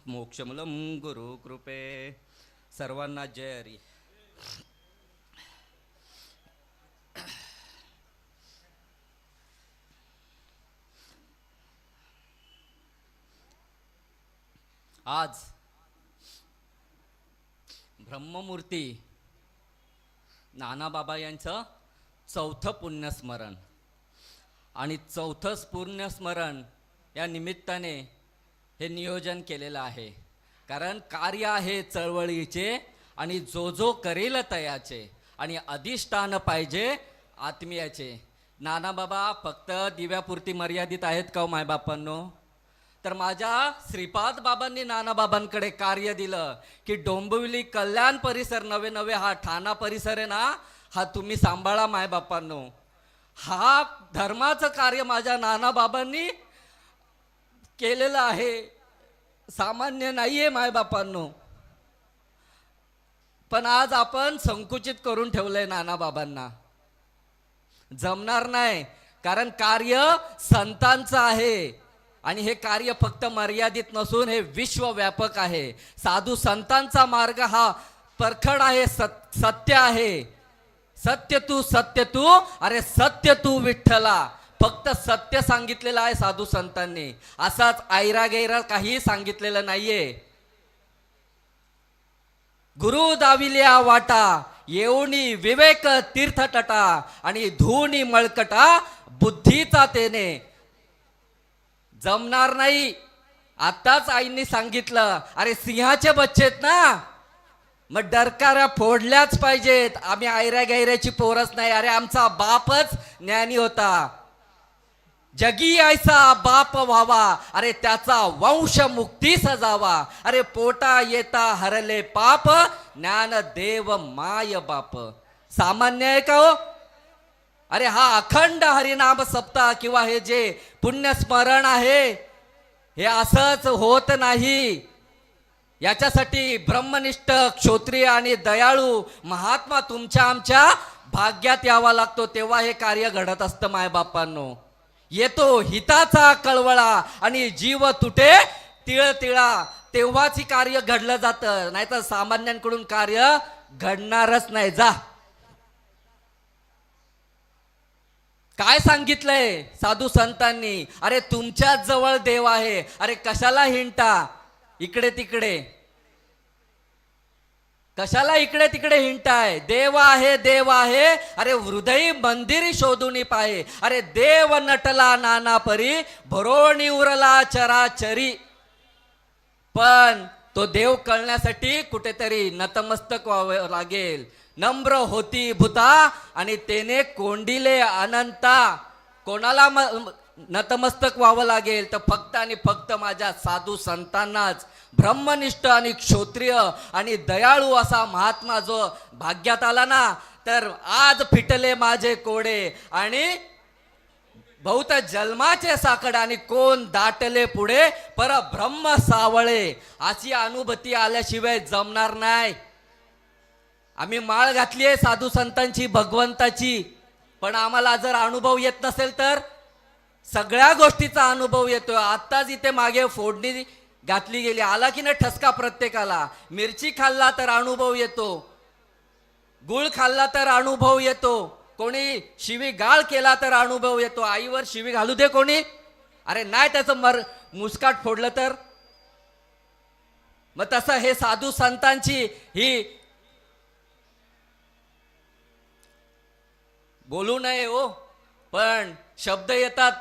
मोक्षमूलम गुरु कृपे. सर्वांना जय हरी. आज ब्रह्ममूर्ती नानाबाबा यांचं चौथं पुण्यस्मरण आणि चौथं पुण्यस्मरण या निमित्ताने हे नियोजन केलेलं आहे. कारण कार्य आहे चळवळीचे आणि जो जो करेल तयाचे आणि अधिष्ठान पाहिजे आत्मीयाचे. नानाबाबा फक्त दिव्यापुरती मर्यादित आहेत का हो मायबापांनो? तर माझ्या श्रीपाद बाबांनी नानाबाबांकडे कार्य दिलं की डोंबिवली कल्याण परिसर नवे नवे हा ठाणा परिसर आहे ना, हा तुम्ही सांभाळा मायबापांनो. हा धर्माचं कार्य माझ्या नानाबाबांनी केलेलं आहे, सामान्य नाहीये मायबापांनो. पण आज आपण संकुचित करून ठेवलंय नानाबाबांना. जमणार नाही, कारण कार्य संतांचं आहे आणि हे कार्य फक्त मर्यादित नसून हे विश्वव्यापक आहे. साधू संतांचा मार्ग हा परखड आहे, सत्य आहे. सत्य तू अरे सत्य तू विठ्ठला. फक्त सत्य सांगितलेलं आहे साधू संतांनी, असाच ऐरा गैरा काही सांगितलेलं नाहीये. गुरु दाविल्या वाटा येऊनी विवेक तीर्थटटा आणि धुनी मळकटा बुद्धीचा तेने. जमणार नाही. आताच आईंनी सांगितलं, अरे सिंहाचे बच्चे आहेत ना, मग डरकाऱ्या फोडल्याच पाहिजेत. आम्ही ऐऱ्या गैऱ्याची पोरच नाही. अरे आमचा बापच ज्ञानी होता. जगी ऐसा बाप व्हावा, अरे त्याचा वंश मुक्ती सजावा. अरे पोटा येता हरले पाप, ज्ञान देव माय बाप. सामान्य आहे का हो? अरे हा अखंड हरिनाम सप्ताह किंवा हे जे पुण्यस्मरण आहे हे असंच होत नाही. याच्यासाठी ब्रह्मनिष्ठ क्षोत्रिय आणि दयाळू महात्मा तुमच्या आमच्या भाग्यात यावा लागतो, तेव्हा हे कार्य घडत असतं मायबापांनो. येतो हिताचा कळवळा आणि जीव तुटे तिळतिळा, तेव्हाच ही कार्य घडलं जातं. नाहीतर सामान्यांकडून कार्य घडणारच नाही. जा, काय सांगितलंय साधू संतांनी? अरे तुमच्याच जवळ देव आहे. अरे कशाला हिंटा इकडे तिकडे, कशाला इकडे तिकडे हिंटाय? देव आहे, देव आहे. अरे हृदय मंदिरी शोधून पाहे. अरे देव नटला नाना परी, भरोणी उरला चराचरी. पण तो देव कळण्यासाठी कुठेतरी नतमस्तक व्हावं लागेल. नम्र होती भूता आणि तेने कोंडिले अनंता. कोणाला नतमस्तक व्हावं लागेल? तर फक्त आणि फक्त माझ्या साधू संतांनाच. ब्रह्मनिष्ठ आणि क्षोत्रिय आणि दयाळू असा महात्मा जो भाग्यात आला ना, तर आज फिटले माझे कोडे आणि बहुत जन्माचे साकड आणि कोण दाटले पुढे परब्रह्म सावळे. अशी अनुभूती आल्याशिवाय जमणार नाही. आम्ही माळ घातली आहे साधू संतांची, भगवंताची, पण आम्हाला जर अनुभव येत नसेल तर सगळ्या गोष्टीचा अनुभव येतोय. आत्ताच इथे मागे फोडणी घातली गेली, आला की नाही ठसका प्रत्येकाला. मिरची खाल्ला तर अनुभव येतो, गुळ खाल्ला तर अनुभव येतो, कोणी शिवी गाळ केला तर अनुभव येतो. आईवर शिवी घालू दे कोणी, अरे नाही त्याचं मुस्काट फोडलं तर. मग तसं हे साधू संतांची ही बोलू नये हो, पण शब्द येतात.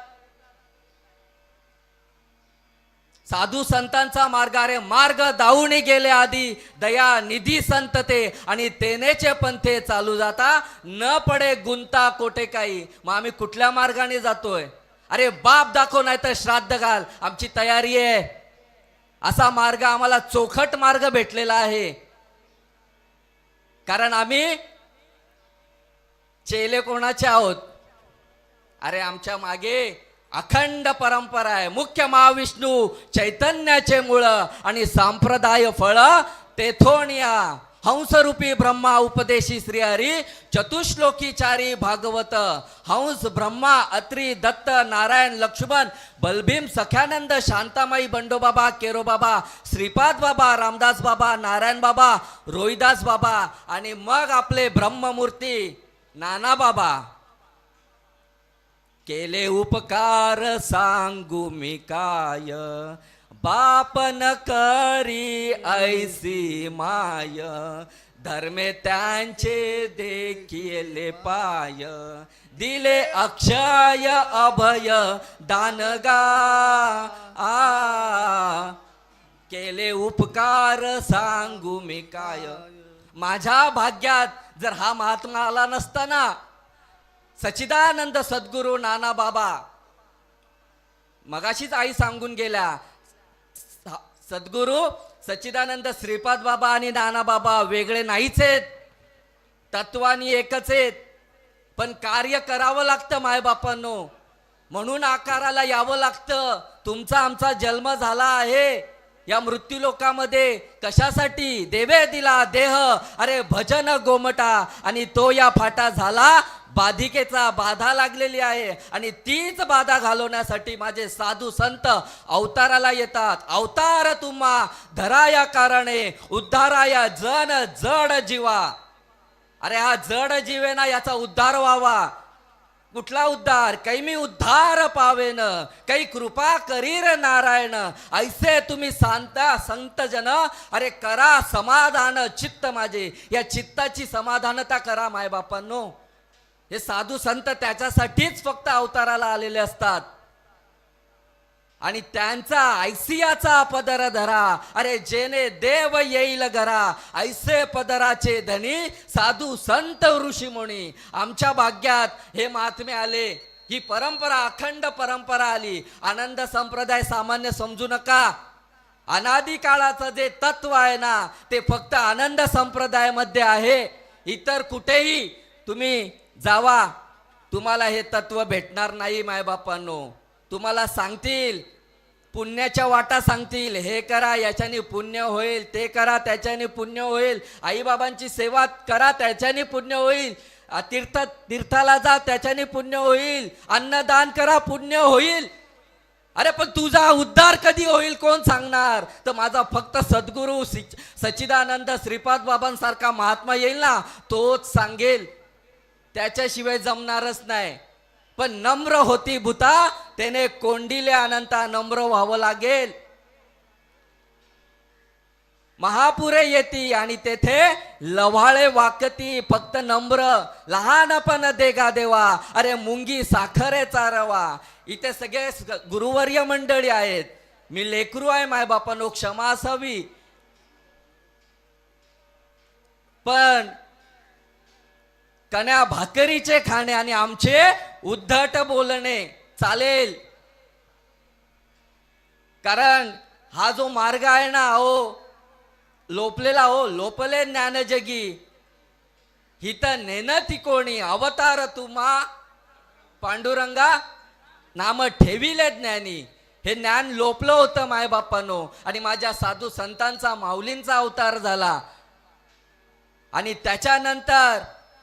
साधू संतांचा मार्ग, अरे मार्ग दाऊनी गेले आधी, दया निधी संत ते आणि तेनेचे पंथे चालू जाता, न पडे गुंता कोठे काही. मग आम्ही कुठल्या मार्गाने जातोय? अरे बाप दाखव नाही तर श्राद्ध घाल, आमची तयारी आहे. असा मार्ग आम्हाला चोखट मार्ग भेटलेला आहे. कारण आम्ही चेले कोणाचे आहोत? अरे आमच्या मागे अखंड परंपरा आहे. मुख्य महाविष्णू चैतन्याचे मूळ आणि संप्रदाय फळ तेथोनिया. हंसरूपी ब्रह्मा उपदेशी श्रीहरी चतुश्लोकीचारी भागवत हंस ब्रह्मा अत्री दत्त नारायण लक्ष्मण बलभीम सख्यानंद शांतामाई बंडोबाबा केरोबाबा श्रीपाद बाबा रामदास बाबा नारायण बाबा रोहिदास बाबा आणि मग आपले ब्रह्ममूर्ती नाना बाबा. केले उपकार सांगू मी काय, बाप न करी ऐसी माय, धर्मे त्यांचे देखिले पाय, दिले अक्षय अभय दानगा. केले उपकार सांगू मी काय. माझ्या भाग्यात जर हा महात्मा आला नसता ना, सच्चिदानंद सद्गुरू नाना बाबा, मगाशीच आई सांगून गेल्या, सद्गुरू सच्चिदानंद श्रीपाद बाबा आणि नाना बाबा वेगळे नाहीच आहेत, तत्वानी एकच आहेत, पण कार्य करावं लागतं मायबापांनो, म्हणून आकाराला यावं लागतं. तुमचा आमचा जन्म झाला आहे या मृत्यू लोकामध्ये कशासाठी? देवे दिला देह, अरे भजन गोमटा, आणि तो या फाटा झाला बाधिकेचा. बाधा लागलेली आहे आणि तीच बाधा घालवण्यासाठी माझे साधू संत अवताराला येतात. अवतार तुम्हा धराया कारणे उद्धाराया जन जड जीवा. अरे हा जड जीवे ना, याचा उद्धार व्हावा. कुठला उद्धार? काही मी उद्धार पावेन, काही कृपा करीर नारायण. ऐसे तुम्ही सांगता संत जन, अरे करा समाधान चित्त माझे. या चित्ताची समाधानता करा मायबापांनो. हे साधू संत त्याच्यासाठीच फक्त अवताराला आलेले असतात आणि त्यांचा ऐसियाचा पदर धरा. अरे जेने देव येईल घरा, ऐसे पदराचे धनी साधू संत ऋषी मुनी. आमच्या भाग्यात हे महात्मे आले, ही परंपरा अखंड परंपरा आली. आनंद संप्रदाय सामान्य समजू नका. अनादी काळाचं जे तत्व आहे ना, ते फक्त आनंद संप्रदायामध्ये आहे. इतर कुठेही तुम्ही जावा, तुम्हाला हे तत्व भेटणार नाही मायबापांनो. तुम्हाला सांगतील पुण्याच्या वाटा, सांगतील हे करा याच्याने पुण्य होईल, ते करा त्याच्याने पुण्य होईल, आईबाबांची सेवा करा त्याच्याने पुण्य होईल, तीर्थाला जा त्याच्याने पुण्य होईल, अन्नदान करा पुण्य होईल. अरे पण तुझा उद्धार कधी होईल कोण सांगणार? तर माझा फक्त सद्गुरू सच्चिदानंद श्रीपाद बाबांसारखा महात्मा येईल ना, तोच सांगेल. त्याच्याशिवाय जमणारच नाही. पण नम्र होती भूता, त्याने कोंडिले अनंता. नम्र व्हावं लागेल. महापुरे येती आणि तेथे लव्हाळे वाकती. फक्त नम्र लहानपण देगा देवा, अरे मुंगी साखरेचा रवा. इथे सगळे गुरुवर्य मंडळी आहेत, मी लेकरू आहे मायबापांनो, क्षमा असावी. पण कण्या भाकरीचे खाणे आणि आमचे उद्धट बोलणे चालेल. कारण हा जो मार्ग आहे ना, लोपलेला लोपले ज्ञानजगी. हित नेन ती कोणी अवतार तुम्हा पांडुरंगा, नाम ठेविले ज्ञानी. हे ज्ञान लोपलं होतं मायबापांनो, आणि माझ्या साधू संतांचा माऊलींचा अवतार झाला. आणि त्याच्यानंतर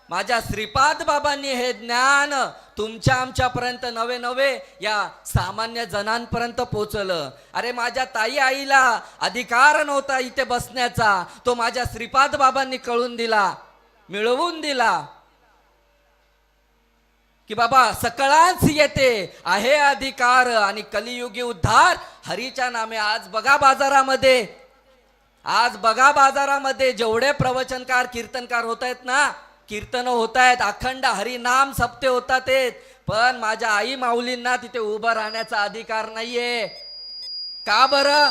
माझ्या श्रीपाद बाबांनी हे ज्ञान तुमच्या आमच्यापर्यंत नवे नवे या सामान्य जणांपर्यंत पोचलं. अरे माझ्या ताई आईला अधिकार नव्हता इथे बसण्याचा, तो माझ्या श्रीपाद बाबांनी कळून दिला, मिळवून दिला. की बाबा सकळांच येते आहे अधिकार आणि कलियुगी उद्धार हरीच्या नामे. आज बघा बाजारामध्ये जेवढे प्रवचनकार कीर्तनकार होत आहेत ना, कीर्तन होत आहेत, अखंड हरिनाम सप्ते होतात, पण माझ्या आई माऊलींना तिथे उभं राहण्याचा अधिकार नाहीये. का बरं?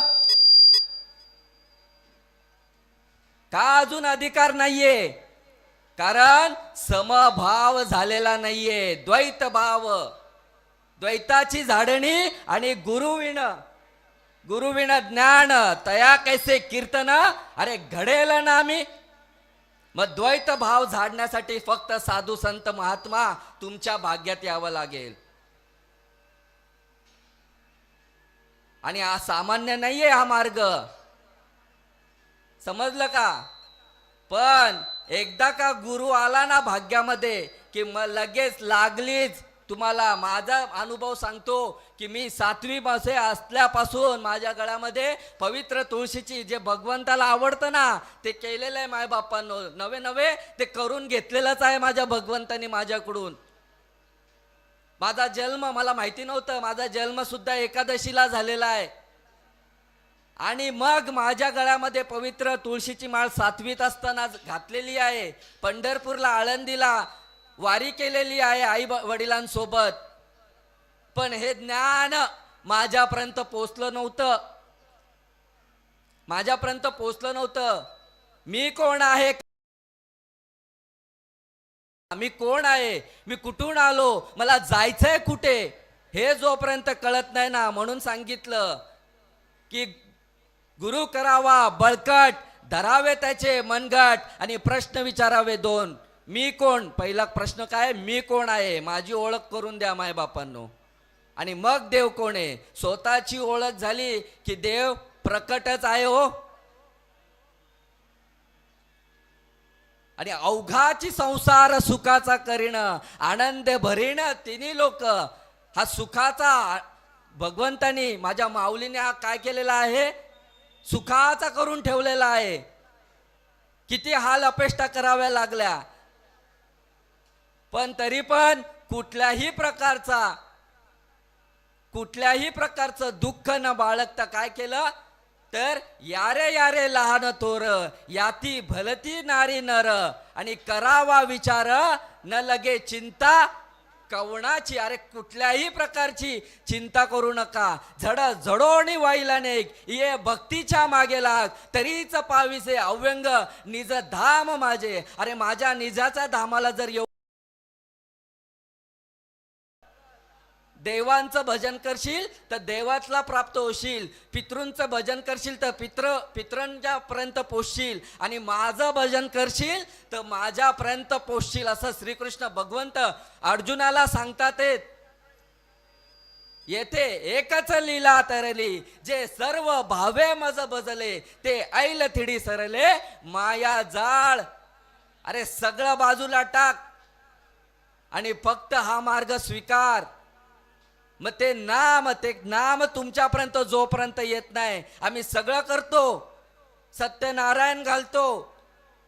का अजून अधिकार नाहीये? कारण समभाव झालेला नाहीये. द्वैत भाव, द्वैताची झाडणी आणि गुरुविण ज्ञान तया कैसे कीर्तन, अरे घडेल ना आम्ही. मग द्वैत भाव झाडण्यासाठी फक्त साधू संत महात्मा तुमच्या भाग्यात यावं लागेल. आणि हा सामान्य नाहीये हा मार्ग, समजलं का? पण एकदा का गुरु आला ना भाग्यामध्ये की मग लगेच लागलीच. तुम्हाला माझा अनुभव सांगतो की मी 7वी मध्ये असल्यापासून माझ्या गळ्यामध्ये पवित्र तुळशीची, जे भगवंताला आवडतं ना ते केलेलं आहे माझ्या बापांनो. नवे नवे ते करून घेतलेलंच आहे माझ्या भगवंतानी माझ्याकडून. माझा जन्म मला माहिती नव्हतं, माझा जन्म सुद्धा एकादशीला झालेला आहे. आणि मग माझ्या गळ्यामध्ये पवित्र तुळशीची माळ 7वीत असताना घातलेली आहे. पंढरपूरला, आळंदीला वारी केलेली आहे आई वडिलांसोबत. पण हे ज्ञान माझ्यापर्यंत पोचलं नव्हतं, माझ्यापर्यंत पोचलं नव्हतं. मी कोण आहे, मी कोण आहे, मी कुठून आलो, मला जायचंय कुठे, हे जोपर्यंत कळत नाही ना, म्हणून सांगितलं की गुरु करावा बळकट, धरावे त्याचे मनगट आणि प्रश्न विचारावे 2. मी कोण, पहिला प्रश्न काय, मी कोण आहे, माझी ओळख करून द्या माय बापांनो. आणि मग देव कोण आहे. स्वतःची ओळख झाली की देव प्रकटच आहे हो. आणि अवघाची संसार सुखाचा करीण, आनंद भरीण तिन्ही लोक. हा सुखाचा भगवंतानी, माझ्या माऊलीने हा काय केलेला आहे, सुखाचा करून ठेवलेला आहे. किती हाल अपेष्टा कराव्या लागल्या, पण तरी पण कुठल्याही प्रकारचं दुःख न बाळगता काय केलं तर यारे यारे लहान थोर, याती भलती नारी नर, आणि करावा विचार न लगे चिंता कवणाची. अरे कुठल्याही प्रकारची चिंता करू नका. झडोणी वाईला नेक ये भक्तीच्या मागे लाग, तरीच पाविसे अव्यंग निज धाम माझे. अरे माझ्या निजाच्या धामाला जर देवांचं भजन करशील तर देवातला प्राप्त होशील, पितृंचं भजन करशील तर पितरांच्या पर्यंत पोचशील, आणि माझं भजन करशील तर माझ्यापर्यंत पोचशील, असं श्रीकृष्ण भगवंत अर्जुनाला सांगतात. येथे एकच लीला तरली, जे सर्व भावे मज बजले, ते ऐल थिडी सरले माया जाळ. अरे सगळं बाजूला टाक आणि फक्त हा मार्ग स्वीकार. मग ते नाम तुमच्यापर्यंत जोपर्यंत येत नाही, आम्ही सगळं करतो, सत्यनारायण घालतो,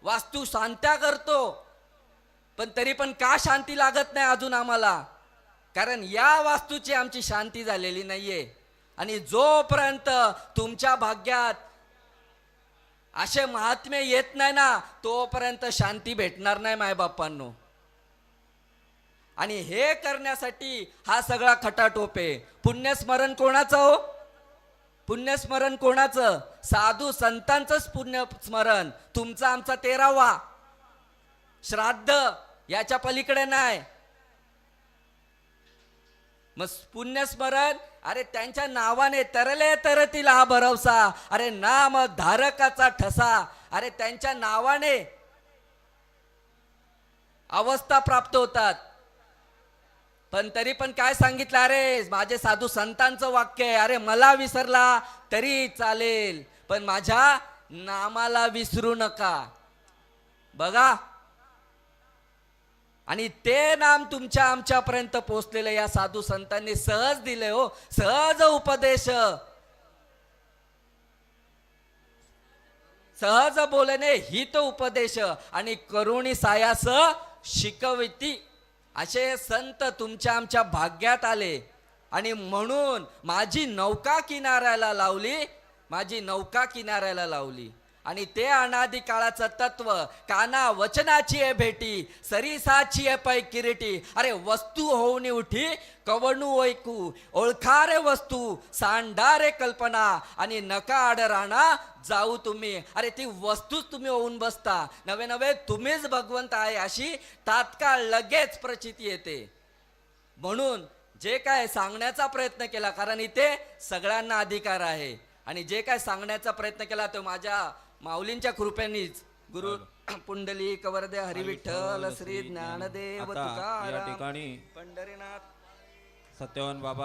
वास्तू शांत्या करतो, पण तरी पण का शांती लागत नाही अजून आम्हाला, कारण या वास्तूची आमची शांती झालेली नाहीये. आणि जोपर्यंत तुमच्या भाग्यात असे महात्म्य येत नाही ना, तोपर्यंत शांती भेटणार नाही मायबापांनो. आणि हे करण्यासाठी हा सगळा खटाटोप आहे. पुण्यस्मरण कोणाचं हो, पुण्यस्मरण कोणाचं, साधू संतांचंच पुण्यस्मरण. तुमचा आमचा 13वा श्राद्ध, याच्या पलीकडे नाही. मग पुण्यस्मरण, अरे त्यांच्या नावाने तरले तरतील हा भरवसा, अरे नाम धारकाचा ठसा. अरे त्यांच्या नावाने अवस्था प्राप्त होतात. पण तरी पण काय सांगितलं, अरे माझे साधू संतांचं वाक्य आहे, अरे मला विसरला तरी चालेल पण माझ्या नामाला विसरू नका. बघा, आणि ते नाम तुमच्या आमच्यापर्यंत पोहोचलेलं या साधू संतांनी सहज दिले हो, सहज उपदेश, सहज बोलणे हित उपदेश, आणि करुणी सायास शिकविती. असे संत तुमच्या आमच्या भाग्यात आले. आणि म्हणून माझी नौका किनाऱ्याला लावली, माझी नौका किनाऱ्याला लावली. आणि ते अनादी काळाचं तत्व, काना वचनाची आहे भेटी, सरीसाची आहे पै किरीटी. अरे वस्तू होऊन उठी कवणू ऐकू, ओळखारे वस्तू सांडारे कल्पना, आणि नका आड राणा जाऊ तुम्ही. अरे ती वस्तूच तुम्ही होऊन बसता, नवे नवे तुम्हीच भगवंत आहे अशी तात्काळ लगेच प्रचिती येते. म्हणून जे काय सांगण्याचा प्रयत्न केला, कारण इथे सगळ्यांना अधिकार आहे, आणि जे काय सांगण्याचा प्रयत्न केला तो माझ्या माऊलींच्या कृपेनेच. गुरु पुंडलिक वरदे हरिविठ्ठल श्री ज्ञानदेव तुकाराम या ठिकाणी पंढरीनाथ सत्यवान बाबा